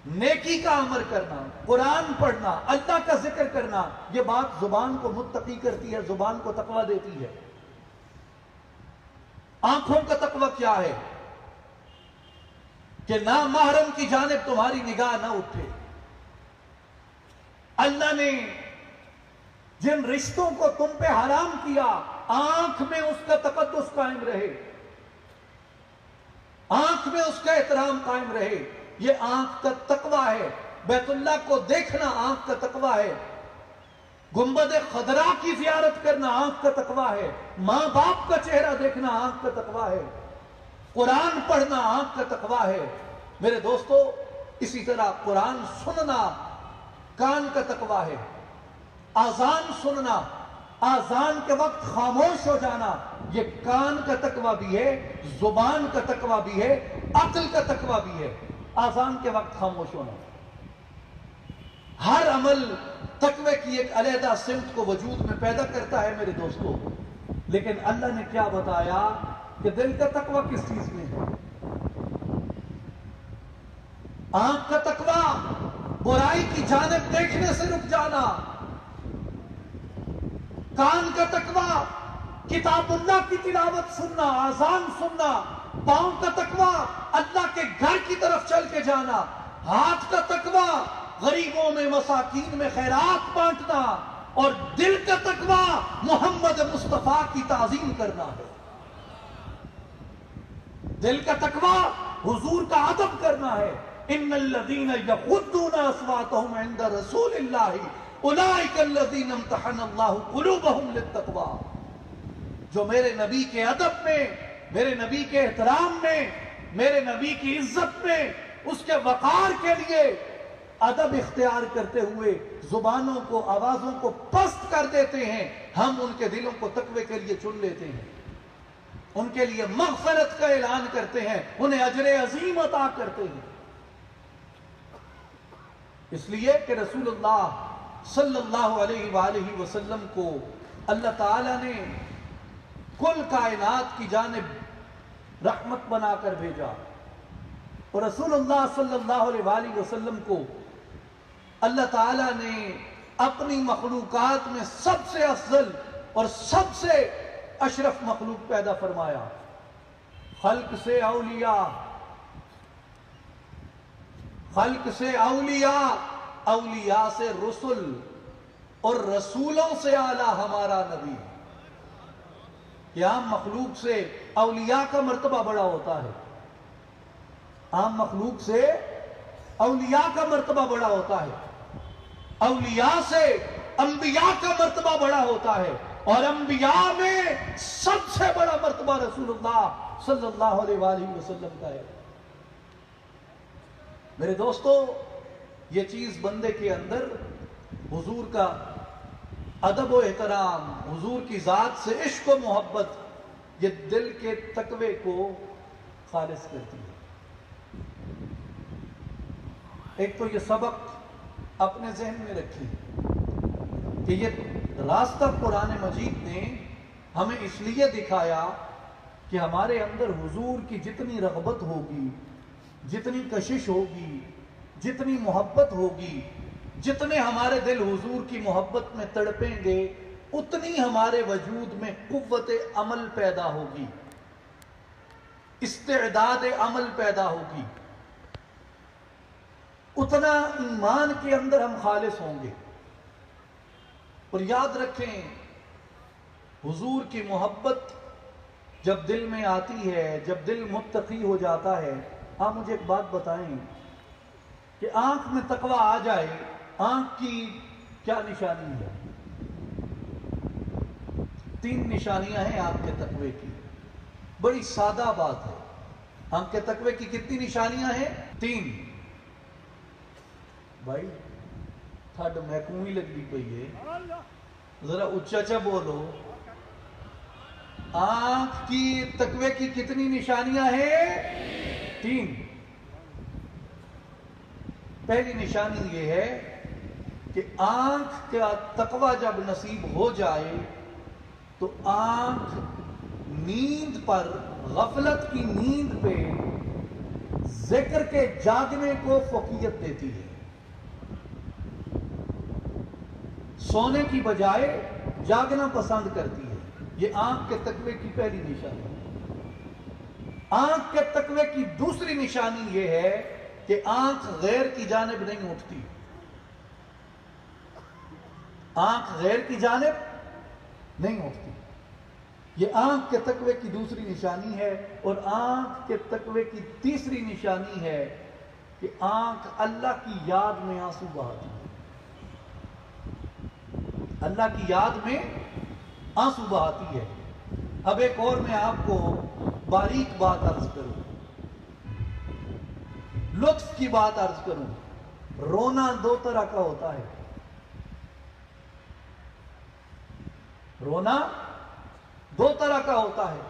نیکی کا عمل کرنا، قرآن پڑھنا، اللہ کا ذکر کرنا، یہ بات زبان کو متقی کرتی ہے، زبان کو تقوی دیتی ہے۔ آنکھوں کا تقوی کیا ہے؟ کہ نامحرم کی جانب تمہاری نگاہ نہ اٹھے۔ اللہ نے جن رشتوں کو تم پہ حرام کیا، آنکھ میں اس کا تقدس قائم رہے، آنکھ میں اس کا احترام قائم رہے، یہ آنکھ کا تقوی ہے۔ بیت اللہ کو دیکھنا آنکھ کا تقوی ہے، گنبد خضرا کی زیارت کرنا آنکھ کا تقوی ہے، ماں باپ کا چہرہ دیکھنا آنکھ کا تقوی ہے، قرآن پڑھنا آنکھ کا تقوی ہے۔ میرے دوستو، اسی طرح قرآن سننا کان کا تقوی ہے، آذان سننا، آذان کے وقت خاموش ہو جانا، یہ کان کا تقوی بھی ہے، زبان کا تقوی بھی ہے، عقل کا تقوی بھی ہے۔ آذان کے وقت خاموش ہونا، ہر عمل تقوی کی ایک علیحدہ سمت کو وجود میں پیدا کرتا ہے میرے دوستو۔ لیکن اللہ نے کیا بتایا کہ دل کا تقوی کس چیز میں ہے؟ آنکھ کا تقوی برائی کی جانب دیکھنے سے رک جانا، کان کا تقوی کتاب اللہ کی تلاوت سننا، اذان سننا، پاؤں کا تقوی اللہ کے گھر کی طرف چل کے جانا، ہاتھ کا تقوی غریبوں میں مساکین میں خیرات بانٹنا، اور دل کا تقوی محمد مصطفیٰ کی تعظیم کرنا ہے۔ دل کا تقوی حضور کا ادب کرنا ہے۔ ان الذین یغضون اصواتهم عند رسول اللہ اولئک الذین امتحن اللہ قلوبهم للتقوی۔ جو میرے نبی کے ادب میں، میرے نبی کے احترام میں، میرے نبی کی عزت میں، اس کے وقار کے لیے ادب اختیار کرتے ہوئے زبانوں کو، آوازوں کو پست کر دیتے ہیں، ہم ان کے دلوں کو تقوی کے لیے چن لیتے ہیں، ان کے لیے مغفرت کا اعلان کرتے ہیں، انہیں اجر عظیم عطا کرتے ہیں۔ اس لیے کہ رسول اللہ صلی اللہ علیہ وآلہ وسلم کو اللہ تعالیٰ نے کل کائنات کی جانب رحمت بنا کر بھیجا، اور رسول اللہ صلی اللہ علیہ وآلہ وسلم کو اللہ تعالیٰ نے اپنی مخلوقات میں سب سے افضل اور سب سے اشرف مخلوق پیدا فرمایا۔ خلق سے اولیاء، خلق سے اولیاء، اولیاء سے رسول، اور رسولوں سے اعلیٰ ہمارا نبی۔ کہ عام مخلوق سے اولیاء کا مرتبہ بڑا ہوتا ہے، عام مخلوق سے اولیاء کا مرتبہ بڑا ہوتا ہے، اولیاء سے انبیاء کا مرتبہ بڑا ہوتا ہے، اور انبیاء میں سب سے بڑا مرتبہ رسول اللہ صلی اللہ علیہ وآلہ وسلم کا ہے۔ میرے دوستو، یہ چیز بندے کے اندر حضور کا ادب و احترام، حضور کی ذات سے عشق و محبت، یہ دل کے تقوی کو خالص کرتی ہے۔ ایک تو یہ سبق اپنے ذہن میں رکھی کہ یہ راستہ قرآن مجید نے ہمیں اس لیے دکھایا کہ ہمارے اندر حضور کی جتنی رغبت ہوگی، جتنی کشش ہوگی، جتنی محبت ہوگی، جتنے ہمارے دل حضور کی محبت میں تڑپیں گے، اتنی ہمارے وجود میں قوت عمل پیدا ہوگی، استعداد عمل پیدا ہوگی، اتنا ایمان کے اندر ہم خالص ہوں گے۔ اور یاد رکھیں، حضور کی محبت جب دل میں آتی ہے، جب دل متقی ہو جاتا ہے۔ آپ مجھے ایک بات بتائیں کہ آنکھ میں تقوی آ جائے، آنکھ کی کیا نشانی ہے؟ 3 نشانیاں ہیں آنکھ کے تقوی کی، بڑی سادہ بات ہے۔ آنکھ کے تقوی کی کتنی نشانیاں ہیں؟ 3۔ بھائی تھڈ محکوم ہی لگتی پئی ہے، ذرا اچھا اچھا بولو۔ آنکھ کی تقوی کی کتنی نشانیاں ہیں؟ 3۔ پہلی نشانی یہ ہے کہ آنکھ کا تقوی جب نصیب ہو جائے تو آنکھ نیند پر، غفلت کی نیند پہ ذکر کے جاگنے کو فوقیت دیتی ہے، سونے کی بجائے جاگنا پسند کرتی ہے۔ یہ آنکھ کے تقوی کی پہلی نشانی ہے۔ آنکھ کے تقوی کی دوسری نشانی یہ ہے کہ آنکھ غیر کی جانب نہیں اٹھتی، آنکھ غیر کی جانب نہیں اٹھتی۔ یہ آنکھ کے تقوی کی دوسری نشانی ہے۔ اور آنکھ کے تقوی کی تیسری نشانی ہے کہ آنکھ اللہ کی یاد میں آنسو بہاتی ہے، اللہ کی یاد میں آنسو بہاتی ہے۔ اب ایک اور میں آپ کو باریک بات عرض کروں، لطف کی بات عرض کروں۔ رونا 2 طرح کا ہوتا ہے، رونا 2 طرح کا ہوتا ہے۔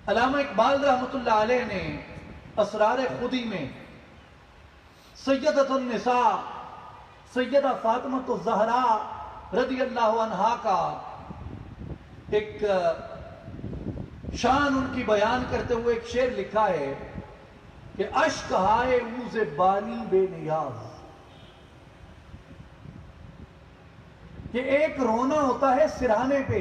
علامہ اقبال رحمۃ اللہ علیہ نے اسرار خودی میں سیدۃ النساء سیدہ فاطمہ الزہراء رضی اللہ عنہا کا ایک شان ان کی بیان کرتے ہوئے ایک شعر لکھا ہے کہ اشک ہائے روز بانی بے نیاز، کہ ایک رونا ہوتا ہے سرہانے پہ،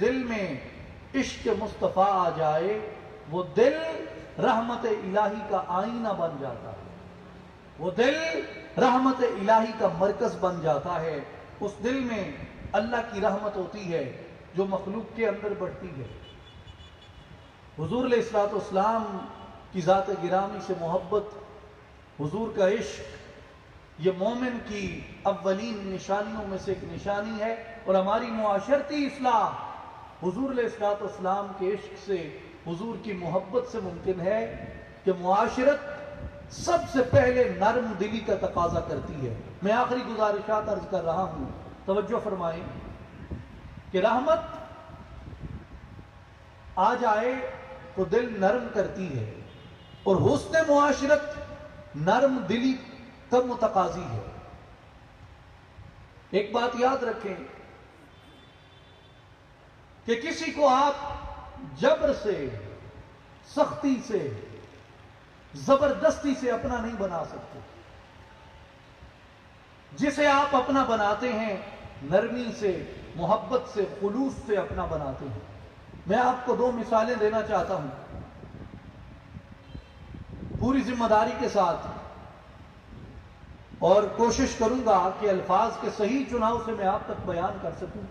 دل میں عشق مصطفیٰ آ جائے وہ دل رحمت الہی کا آئینہ بن جاتا ہے، وہ دل رحمت الہی کا مرکز بن جاتا ہے۔ اس دل میں اللہ کی رحمت ہوتی ہے جو مخلوق کے اندر بڑھتی ہے۔ حضور علیہ الصلوۃ والسلام کی ذات گرامی سے محبت، حضور کا عشق، یہ مومن کی اولین نشانیوں میں سے ایک نشانی ہے، اور ہماری معاشرتی اصلاح حضور علیہ الصلوۃ والسلام کے عشق سے، حضور کی محبت سے ممکن ہے کہ معاشرت سب سے پہلے نرم دلی کا تقاضا کرتی ہے۔ میں آخری گزارشات عرض کر رہا ہوں، توجہ فرمائیں کہ رحمت آ جائے تو دل نرم کرتی ہے، اور حسن معاشرت نرم دلی کا متقاضی ہے۔ ایک بات یاد رکھیں کہ کسی کو آپ جبر سے، سختی سے، زبردستی سے اپنا نہیں بنا سکتے۔ جسے آپ اپنا بناتے ہیں نرمی سے، محبت سے، خلوص سے اپنا بناتے ہیں۔ میں آپ کو دو مثالیں دینا چاہتا ہوں پوری ذمہ داری کے ساتھ، اور کوشش کروں گا کہ الفاظ کے صحیح چناؤ سے میں آپ تک بیان کر سکوں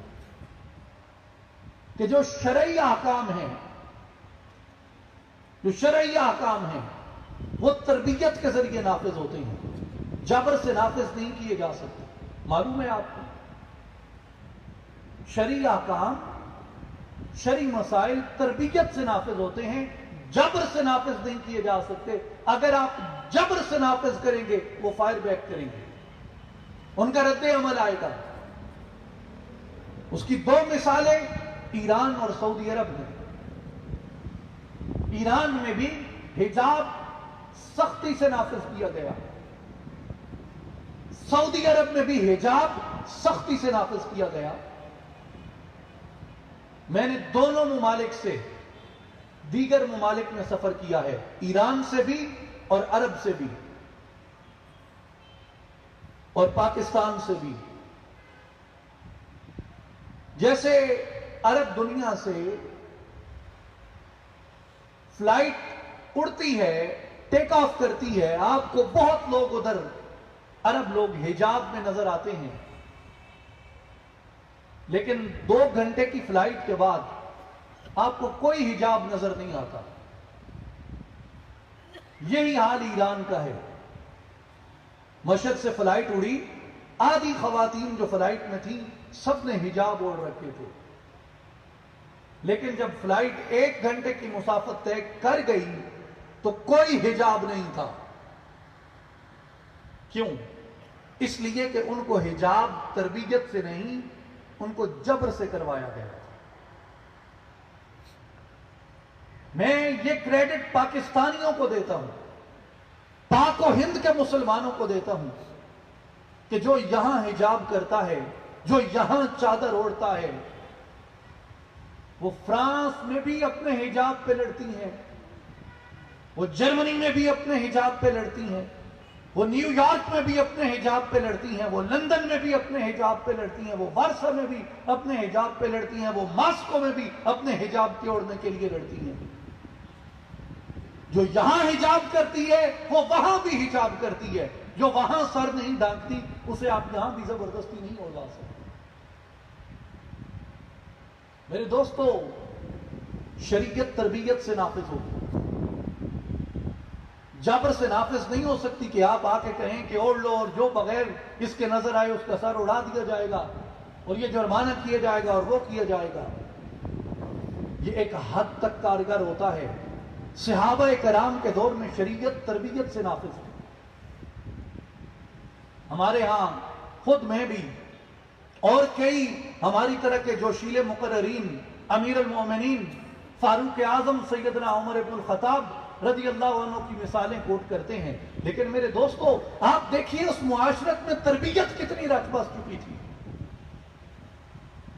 کہ جو شرعی احکام ہیں، جو شرعی احکام ہیں وہ تربیت کے ذریعے نافذ ہوتے ہیں، جبر سے نافذ نہیں کیے جا سکتے۔ معلوم ہے آپ کو شرعی احکام، شرعی مسائل تربیت سے نافذ ہوتے ہیں، جبر سے نافذ نہیں کیے جا سکتے۔ اگر آپ جبر سے نافذ کریں گے وہ فائر بیک کریں گے، ان کا رد عمل آئے گا۔ اس کی دو مثالیں ایران اور سعودی عرب میں۔ ایران میں بھی حجاب سختی سے نافذ کیا گیا، سعودی عرب میں بھی حجاب سختی سے نافذ کیا گیا۔ میں نے دونوں ممالک سے، دیگر ممالک میں سفر کیا ہے، ایران سے بھی اور عرب سے بھی اور پاکستان سے بھی۔ جیسے عرب دنیا سے فلائٹ اڑتی ہے، ٹیک آف کرتی ہے، آپ کو بہت لوگ ادھر عرب لوگ حجاب میں نظر آتے ہیں، لیکن 2 گھنٹے کی فلائٹ کے بعد آپ کو کوئی حجاب نظر نہیں آتا۔ یہی حال ایران کا ہے۔ مشہد سے فلائٹ اڑی، آدھی خواتین جو فلائٹ میں تھیں سب نے حجاب اوڑھ رکھے تھے، لیکن جب فلائٹ 1 گھنٹے کی مسافت طے کر گئی تو کوئی حجاب نہیں تھا۔ کیوں؟ اس لیے کہ ان کو حجاب تربیت سے نہیں، ان کو جبر سے کروایا گیا۔ میں یہ کریڈٹ پاکستانیوں کو دیتا ہوں، پاک و ہند کے مسلمانوں کو دیتا ہوں کہ جو یہاں حجاب کرتا ہے، جو یہاں چادر اوڑھتا ہے، وہ فرانس میں بھی اپنے حجاب پہ لڑتی ہیں، وہ جرمنی میں بھی اپنے حجاب پہ لڑتی ہیں، وہ نیو یارک میں بھی اپنے حجاب پہ لڑتی ہیں، وہ لندن میں بھی اپنے حجاب پہ لڑتی ہیں، وہ وارسا میں بھی اپنے حجاب پہ لڑتی ہیں، وہ ماسکو میں بھی اپنے حجاب کے اوڑھنے کے لیے لڑتی ہیں۔ جو یہاں حجاب کرتی ہے وہ وہاں بھی حجاب کرتی ہے، جو وہاں سر نہیں ڈھانکتی اسے آپ یہاں بھی زبردستی نہیں اڑوا سکتے۔ میرے دوستو، شریعت تربیت سے نافذ ہوگی، جبر سے نافذ نہیں ہو سکتی کہ آپ آ کے کہیں کہ اوڑھ لو، اور جو بغیر اس کے نظر آئے اس کا سر اڑا دیا جائے گا، اور یہ جرمانہ کیا جائے گا، اور وہ کیا جائے گا۔ یہ ایک حد تک کارگر ہوتا ہے۔ صحابہ کرام کے دور میں شریعت تربیت سے نافذ ہے۔ ہمارے ہاں خود میں بھی اور کئی ہماری طرح کے جوشیلے مقررین، امیر المومنین فاروق اعظم سیدنا عمر بن الخطاب رضی اللہ عنہ کی مثالیں کوٹ کرتے ہیں، لیکن میرے دوستو آپ دیکھیے اس معاشرت میں تربیت کتنی رچ بس چکی تھی۔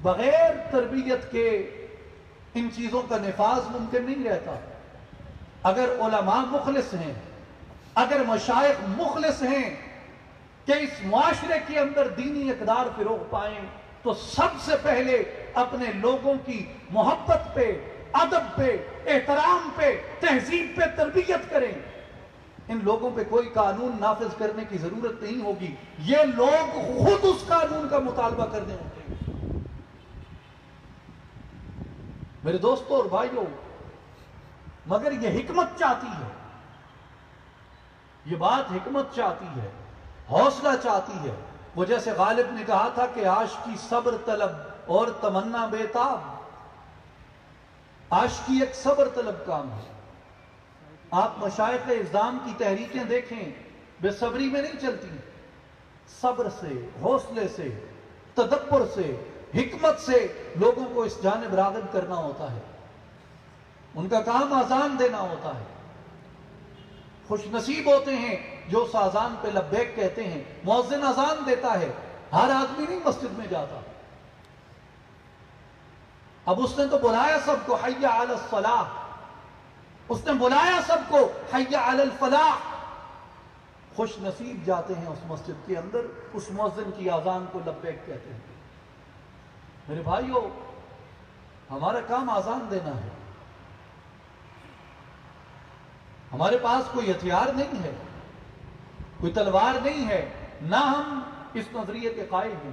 بغیر تربیت کے ان چیزوں کا نفاذ ممکن نہیں رہتا۔ اگر علماء مخلص ہیں، اگر مشائخ مخلص ہیں کہ اس معاشرے کے اندر دینی اقدار فروغ پائیں، تو سب سے پہلے اپنے لوگوں کی محبت پہ، ادب پہ، احترام پہ، تہذیب پہ تربیت کریں۔ ان لوگوں پہ کوئی قانون نافذ کرنے کی ضرورت نہیں ہوگی، یہ لوگ خود اس قانون کا مطالبہ کرنے ہوں گے۔ میرے دوستوں اور بھائیوں، مگر یہ حکمت چاہتی ہے، یہ بات حکمت چاہتی ہے، حوصلہ چاہتی ہے۔ وہ جیسے غالب نے کہا تھا کہ عاشقی صبر طلب اور تمنا بیتاب، عاشقی ایک صبر طلب کام ہے۔ آپ مشائخ اعظام کی تحریکیں دیکھیں، بے صبری میں نہیں چلتی، صبر سے، حوصلے سے، تدبر سے، حکمت سے لوگوں کو اس جانب راغب کرنا ہوتا ہے۔ ان کا کام اذان دینا ہوتا ہے۔ خوش نصیب ہوتے ہیں جو اس اذان پہ لبیک کہتے ہیں۔ مؤذن اذان دیتا ہے، ہر آدمی نہیں مسجد میں جاتا۔ اب اس نے تو بلایا سب کو حی علی الصلاح، اس نے بلایا سب کو حی علی الفلاح۔ خوش نصیب جاتے ہیں اس مسجد کے اندر، اس مؤذن کی اذان کو لبیک کہتے ہیں۔ میرے بھائیوں، ہمارا کام اذان دینا ہے۔ ہمارے پاس کوئی ہتھیار نہیں ہے، کوئی تلوار نہیں ہے، نہ ہم اس نظریے کے قائل ہیں۔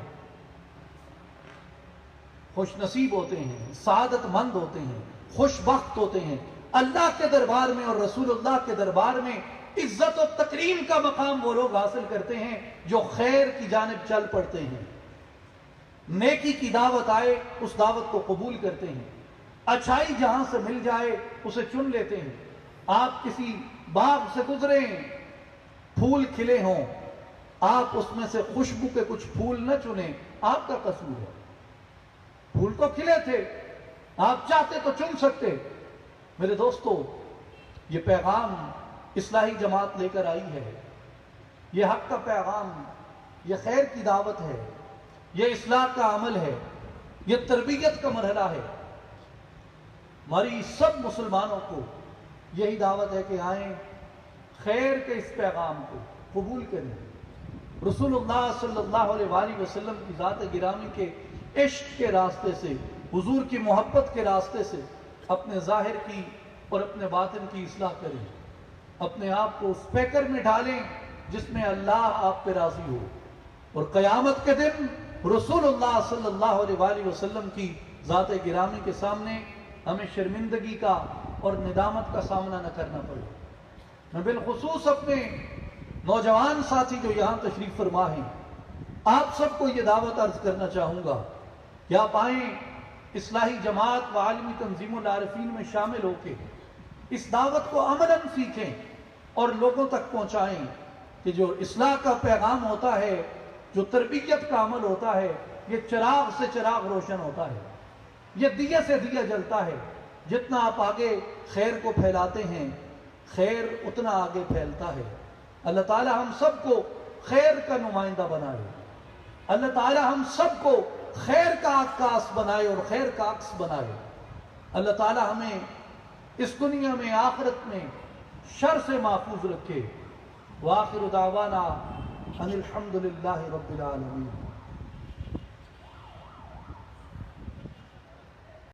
خوش نصیب ہوتے ہیں، سعادت مند ہوتے ہیں، خوش بخت ہوتے ہیں، اللہ کے دربار میں اور رسول اللہ کے دربار میں عزت و تکریم کا مقام وہ لوگ حاصل کرتے ہیں جو خیر کی جانب چل پڑتے ہیں، نیکی کی دعوت آئے اس دعوت کو قبول کرتے ہیں، اچھائی جہاں سے مل جائے اسے چن لیتے ہیں۔ آپ کسی باغ سے گزریں، پھول کھلے ہوں، آپ اس میں سے خوشبو کے کچھ پھول نہ چنیں، آپ کا قصور ہے۔ پھول تو کھلے تھے، آپ چاہتے تو چن سکتے۔ میرے دوستو، یہ پیغام اصلاحی جماعت لے کر آئی ہے، یہ حق کا پیغام، یہ خیر کی دعوت ہے، یہ اصلاح کا عمل ہے، یہ تربیت کا مرحلہ ہے۔ ہماری سب مسلمانوں کو یہی دعوت ہے کہ آئیں، خیر کے اس پیغام کو قبول کریں، رسول اللہ صلی اللہ علیہ وآلہ وسلم کی ذات گرامی کے عشق کے راستے سے، حضور کی محبت کے راستے سے اپنے ظاہر کی اور اپنے باطن کی اصلاح کریں، اپنے آپ کو اس پیکر میں ڈالیں جس میں اللہ آپ پہ راضی ہو، اور قیامت کے دن رسول اللہ صلی اللہ علیہ وآلہ وسلم کی ذات گرامی کے سامنے ہمیں شرمندگی کا اور ندامت کا سامنا نہ کرنا پڑے۔ میں بالخصوص اپنے نوجوان ساتھی جو یہاں تشریف فرما ہیں، آپ سب کو یہ دعوت عرض کرنا چاہوں گا کہ آپ آئیں، اصلاحی جماعت و عالمی تنظیم العارفین میں شامل ہو کے اس دعوت کو عملاً سیکھیں اور لوگوں تک پہنچائیں کہ جو اصلاح کا پیغام ہوتا ہے، جو تربیت کا عمل ہوتا ہے، یہ چراغ سے چراغ روشن ہوتا ہے، یہ دیے سے دیا جلتا ہے۔ جتنا آپ آگے خیر کو پھیلاتے ہیں، خیر اتنا آگے پھیلتا ہے۔ اللہ تعالی ہم سب کو خیر کا نمائندہ بنائے، اللہ تعالی ہم سب کو خیر کا عکاس بنائے اور خیر کا عکس بنائے۔ اللہ تعالی ہمیں اس دنیا میں آخرت میں شر سے محفوظ رکھے۔ وآخر دعوانا ان الحمد للہ رب العالمین۔